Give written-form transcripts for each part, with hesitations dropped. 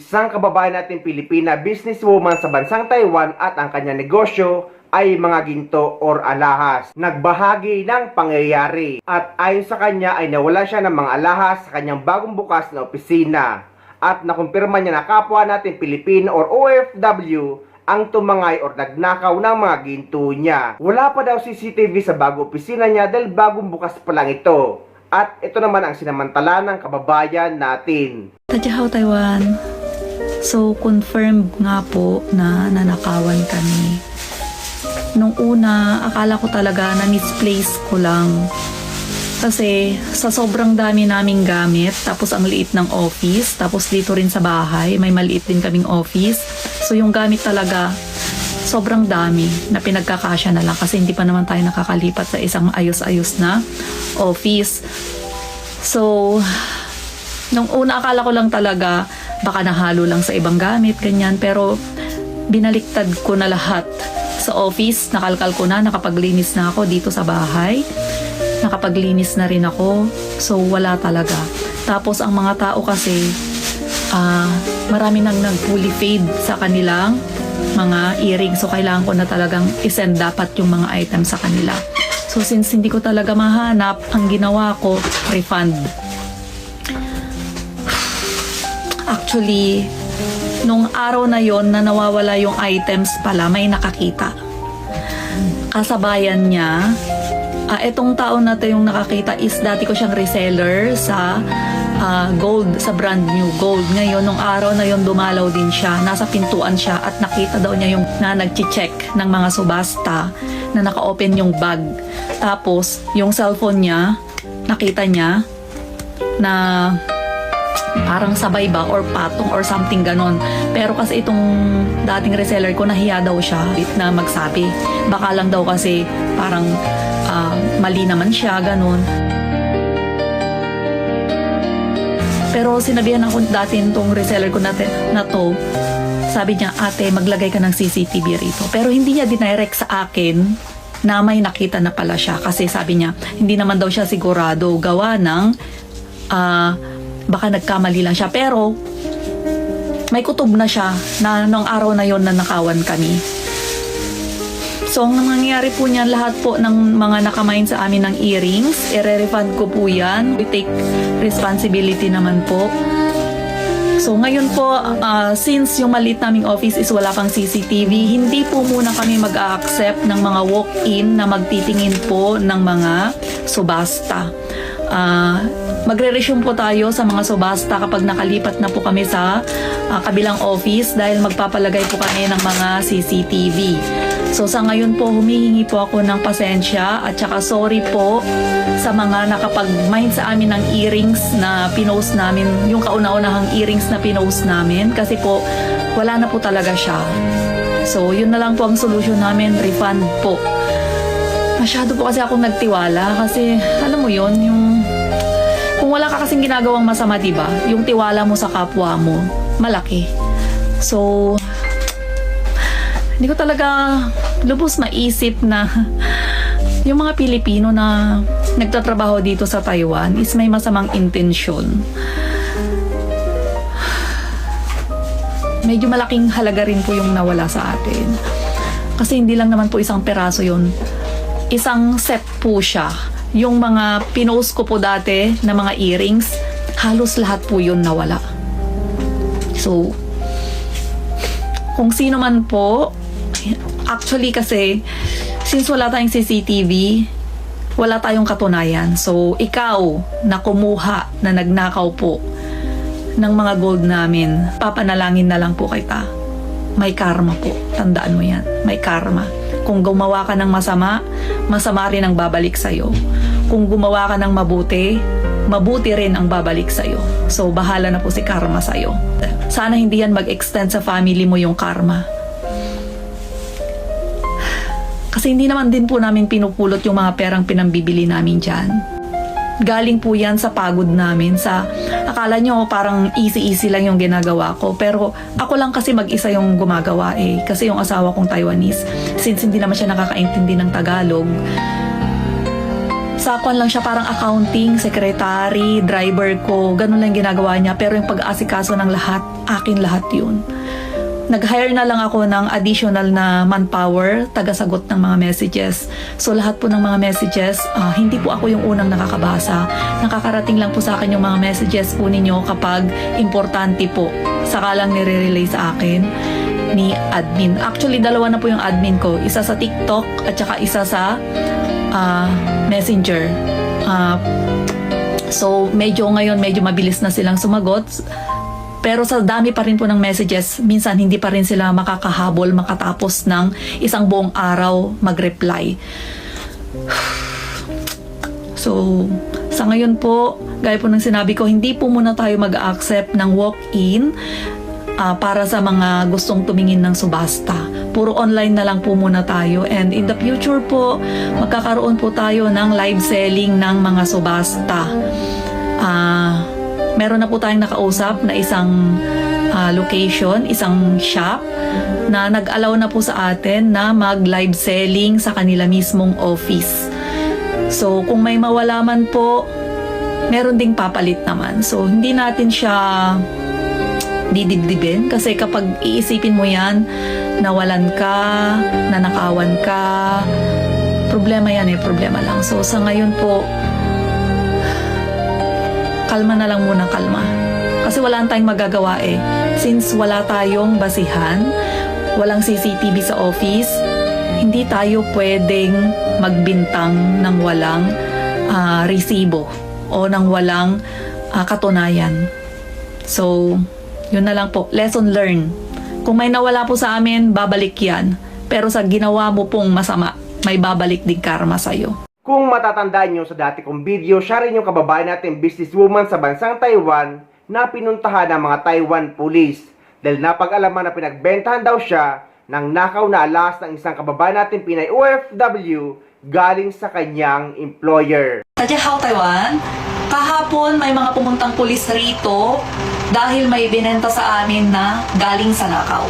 Isang kababayan natin Pilipina, businesswoman sa bansang Taiwan at ang kanyang negosyo ay mga ginto or alahas. Nagbahagi ng pangyayari at ayon sa kanya ay nawala siya ng mga alahas sa kanyang bagong bukas na opisina. At nakumpirma niya na kapwa natin Pilipino or OFW ang tumangay or nagnakaw ng mga ginto niya. Wala pa daw CCTV sa bagong opisina niya dahil bagong bukas pa lang ito. At ito naman ang sinamantala ng kababayan natin. Tadyahaw, Taiwan. So, confirmed nga po na nanakawan kami. Nung una, akala ko talaga na misplace ko lang. Kasi sa sobrang dami naming gamit, tapos ang liit ng office, tapos dito rin sa bahay, may maliit din kaming office. So, yung gamit talaga, sobrang dami na pinagkakasya na lang kasi hindi pa naman tayo nakakalipat sa isang ayos-ayos na office. So, nung una akala ko lang talaga baka nahalo lang sa ibang gamit, ganyan. Pero binaliktad ko na lahat sa office, nakalkal ko na, nakapaglinis na ako dito sa bahay. Nakapaglinis na rin ako. So, wala talaga. Tapos, ang mga tao kasi, marami nang nag-fully fade sa kanilang mga earrings. So, kailangan ko na talagang isend dapat yung mga items sa kanila. So, since hindi ko talaga mahanap, ang ginawa ko, refund. Actually, nung araw na yon na nawawala yung items pala, may nakakita. Kasabayan niya, etong taon na to yung nakakita is dati ko siyang reseller sa gold, sa brand new gold. Ngayon, nung araw na yon dumalaw din siya. Nasa pintuan siya at nakita daw niya yung na nag-check ng mga subasta na naka-open yung bag. Tapos, yung cellphone niya, nakita niya na parang sabay ba or patong or something ganon. Pero kasi itong dating reseller ko, nahiya daw siya na magsabi. Baka lang daw kasi parang mali naman siya, ganon. Pero sinabihan ako dati itong reseller ko na to, sabi niya, ate, maglagay ka ng CCTV rito. Pero hindi niya dinirect sa akin na may nakita na pala siya. Kasi sabi niya, hindi naman daw siya sigurado gawa ng baka nagkamali lang siya. Pero may kutob na siya na nung araw na yon na nakawan kami. So, ang nangyayari po niyan, lahat po ng mga nakamain sa amin ng earrings, i-refund ko po yan. We take responsibility naman po. So, ngayon po, since yung maliit naming office is wala pang CCTV, hindi po muna kami mag-a-accept ng mga walk-in na magtitingin po ng mga subasta. Magre-resume po tayo sa mga subasta kapag nakalipat na po kami sa kabilang office dahil magpapalagay po kami ng mga CCTV. So sa ngayon po, humihingi po ako ng pasensya at saka sorry po sa mga nakapag-mind sa amin ng earrings na pinost namin, yung kauna-unahang earrings na pinost namin kasi po wala na po talaga siya. So yun na lang po ang solusyon namin, refund po. Masyado po kasi akong nagtiwala kasi alam mo yun, yung kung wala ka kasing ginagawang masama, diba? Yung tiwala mo sa kapwa mo, malaki. So, hindi ko talaga lubos maisip na yung mga Pilipino na nagtatrabaho dito sa Taiwan is may masamang intensyon. Medyo malaking halaga rin po yung nawala sa atin. Kasi hindi lang naman po isang peraso yun. Isang set po siya. Yung mga pinost ko po dati na mga earrings, halos lahat po yun nawala. So, kung sino man po, actually kasi, since wala tayong CCTV, wala tayong katunayan. So, ikaw na kumuha, na nagnakaw po ng mga gold namin, papanalangin na lang po kita. May karma po. Tandaan mo yan. May karma. Kung gumawa ka ng masama, masama rin ang babalik sa'yo. Kung gumawa ka ng mabuti, mabuti rin ang babalik sa'yo. So, bahala na po si karma sa'yo. Sana hindi yan mag-extend sa family mo yung karma. Kasi hindi naman din po namin pinupulot yung mga perang pinambibili namin dyan. Galing po yan sa pagod namin. Sa akala nyo parang easy-easy lang yung ginagawa ko. Pero ako lang kasi mag-isa yung gumagawa eh. Kasi yung asawa kong Taiwanese, since hindi naman siya nakakaintindi ng Tagalog, Sakwan lang siya, parang accounting, secretary, driver ko, ganun lang ginagawa niya. Pero yung pag-aasikaso ng lahat, akin lahat yun. Nag-hire na lang ako ng additional na manpower, taga-sagot ng mga messages. So lahat po ng mga messages, hindi po ako yung unang nakakabasa. Nakakarating lang po sa akin yung mga messages po ninyo kapag importante po. Saka lang nire-relay sa akin ni admin. Actually, dalawa na po yung admin ko. Isa sa TikTok at saka isa sa Messenger. So medyo mabilis na silang sumagot. Pero sa dami pa rin po ng messages, minsan hindi pa rin sila makakahabol makatapos ng isang buong araw mag-reply. So, sa ngayon po, gaya po ng sinabi ko, hindi po muna tayo mag-accept ng walk-in para sa mga gustong tumingin ng subasta. Puro online na lang po muna tayo. And in the future po, magkakaroon po tayo ng live selling ng mga subasta. Meron na po tayong nakausap na isang location, isang shop na nag-allow na po sa atin na mag-live selling sa kanila mismong office. So, kung may mawala man po, meron ding papalit naman. So, hindi natin siya didibdibin kasi kapag iisipin mo yan, nawalan ka, nanakawan ka, problema yan problema lang. So, sa ngayon po, kalma na lang muna, kalma. Kasi wala tayong magagawa Since wala tayong basihan, walang CCTV sa office, hindi tayo pwedeng magbintang ng walang resibo o ng walang katunayan. So, yun na lang po. Lesson learned. Kung may nawala po sa amin, babalik yan. Pero sa ginawa mo pong masama, may babalik din karma sa'yo. Kung matatandaan nyo sa dati kong video, siya rin yung kababayan natin businesswoman sa bansang Taiwan na pinuntahan ng mga Taiwan police dahil napag-alaman na pinagbentahan daw siya ng nakaw na alas ng isang kababayan natin Pinay OFW galing sa kanyang employer. Sa Jiahao, Taiwan, kahapon may mga pumuntang pulis rito dahil may binenta sa amin na galing sa nakaw.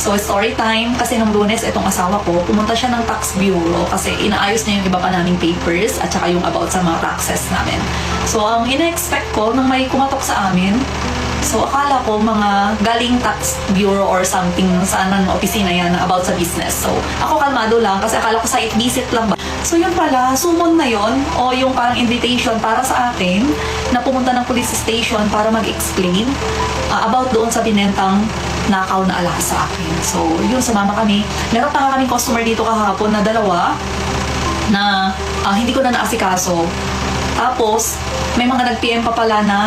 So, story time, kasi nung Lunes, itong asawa ko, pumunta siya ng tax bureau kasi inaayos niya yung iba pa naming papers at saka yung about sa mga taxes namin. So, ang ina-expect ko nung may kumatok sa amin, so akala ko mga galing tax bureau or something saan ng opisina yan about sa business. So, ako kalmado lang kasi akala ko site visit lang ba. So, yun pala, summon na yun o yung parang invitation para sa akin na pumunta ng police station para mag-explain about doon sa binentang nakaw na alahas sa akin. So, yun, sumama kami. Meron pa nga kaming customer dito kahapon na dalawa na hindi ko na naasikaso. Tapos, may mga nag-PM pa pala na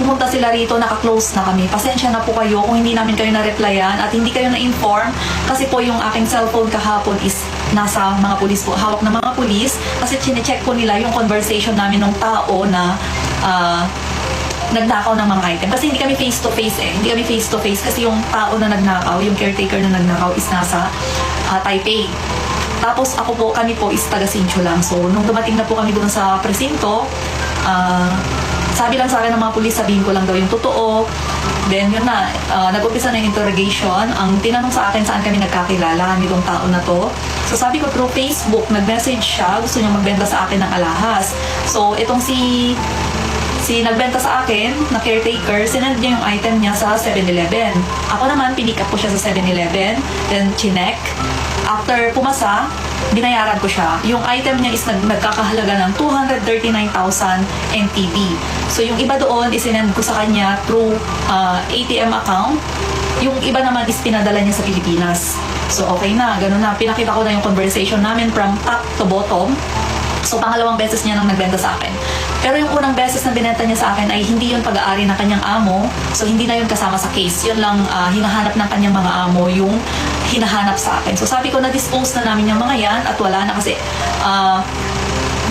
pumunta sila rito, naka-close na kami. Pasensya na po kayo kung hindi namin kayo na-replyan at hindi kayo na-inform kasi po yung aking cellphone kahapon is nasa mga pulis po, hawak ng mga pulis kasi chine-check po nila yung conversation namin ng tao na nagnakaw ng mga item. Kasi hindi kami face-to-face Hindi kami face-to-face kasi yung tao na nagnakaw, yung caretaker na nagnakaw is nasa Taipei. Tapos kami po is taga Sincho lang. So, nung dumating na po kami doon sa presinto, sabi lang sa akin ng mga pulis, sabihin ko lang daw yung totoo. Then, yun na, nag-umpisa na yung interrogation. Ang tinanong sa akin saan kami nagkakilala nitong tao na to. So, sabi ko through Facebook, nag-message siya, gusto niya magbenta sa akin ng alahas. So, itong si nagbenta sa akin na caretaker, sinend niya yung item niya sa 7-Eleven. Ako naman, pinick up ko siya sa 7-Eleven, then chinek. After pumasa, binayaran ko siya. Yung item niya is nagkakahalaga ng 239,000 NTD. So, yung iba doon, isinend ko sa kanya through ATM account. Yung iba naman is pinadala niya sa Pilipinas. So, okay na. Ganun na. Pinakita ko na yung conversation namin from top to bottom. So, pangalawang beses niya nang nagbenta sa akin. Pero yung unang beses na binenta niya sa akin ay hindi yun pag-aari ng kanyang amo. So, hindi na yun kasama sa case. Yun lang hinahanap ng kanyang mga amo yung hinahanap sa akin. So, sabi ko na-dispose na namin yung mga yan at wala na kasi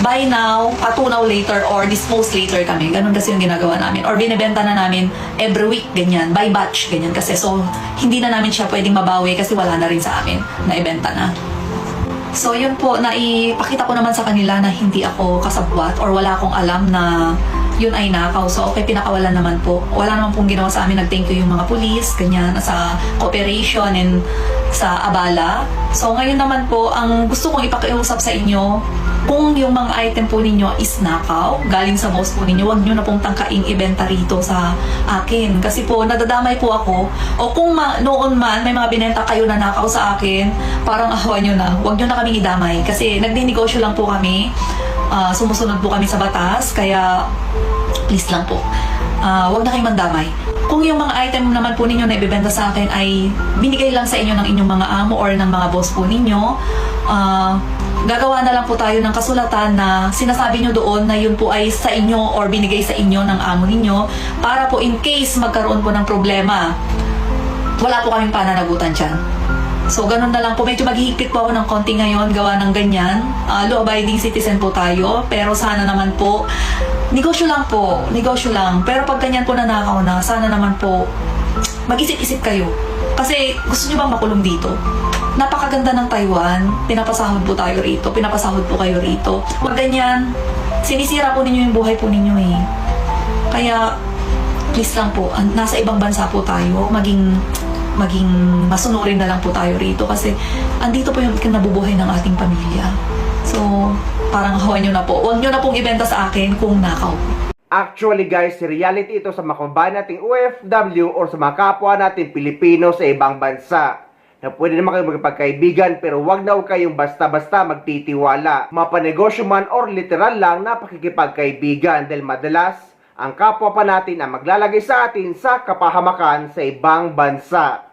buy now, patunaw later, or dispose later kami. Ganun kasi yung ginagawa namin. Or binibenta na namin every week, ganyan. By batch, ganyan kasi. So, hindi na namin siya pwedeng mabawi kasi wala na rin sa amin na ibenta na. So, yun po, naipakita ko naman sa kanila na hindi ako kasabwat or wala akong alam na yun ay nakaw. So, okay, pinakawalan naman po. Wala naman pong ginawa sa amin. Nag-thank you yung mga police, ganyan, sa cooperation and sa abala. So, ngayon naman po, ang gusto kong ipakiusap sa inyo, Kung yung mga item po ninyo is nakaw, galing sa boss po ninyo, huwag nyo na pong tangkaing ibenta rito sa akin. Kasi po, nadadamay po ako. O kung noon man, may mga binenta kayo na nakaw sa akin, parang awa nyo na. Huwag nyo na kaming idamay. Kasi nagdinegosyo lang po kami. Sumusunod po kami sa batas. Kaya, please lang po. Huwag na kayong mandamay. Kung yung mga item naman po ninyo na ibibenta sa akin ay binigay lang sa inyo ng inyong mga amo or ng mga boss po ninyo, gagawa na lang po tayo ng kasulatan na sinasabi nyo doon na yun po ay sa inyo or binigay sa inyo ng amo ninyo para po in case magkaroon po ng problema, wala po kaming pananagutan dyan. So, ganun na lang po. Medyo maghihigpit po ako ng konti ngayon gawa ng ganyan. Law-abiding citizen po tayo. Pero sana naman po, negosyo lang po. Negosyo lang. Pero pag ganyan po nanakaw na, sana naman po, mag-isip-isip kayo. Kasi gusto nyo bang makulong dito? Napakaganda ng Taiwan. Pinapasahod po tayo rito. Pinapasahod po kayo rito. Pag ganyan, sinisira po ninyo yung buhay po ninyo eh. Kaya, please lang po, nasa ibang bansa po tayo. Maging masunurin na lang po tayo rito. Kasi, andito po yung kinabubuhay ng ating pamilya. So, parang hawan nyo na po. Huwag nyo na pong ibenta sa akin kung nakaw. Actually guys, reality ito sa mga kababayan nating OFW or sa mga kapwa natin Pilipino sa ibang bansa. Na pwede naman kayo magpagkaibigan pero wag na kayong basta-basta magtitiwala. Mapanegosyo man or literal lang na pakikipagkaibigan dahil madalas ang kapwa pa natin ang maglalagay sa atin sa kapahamakan sa ibang bansa.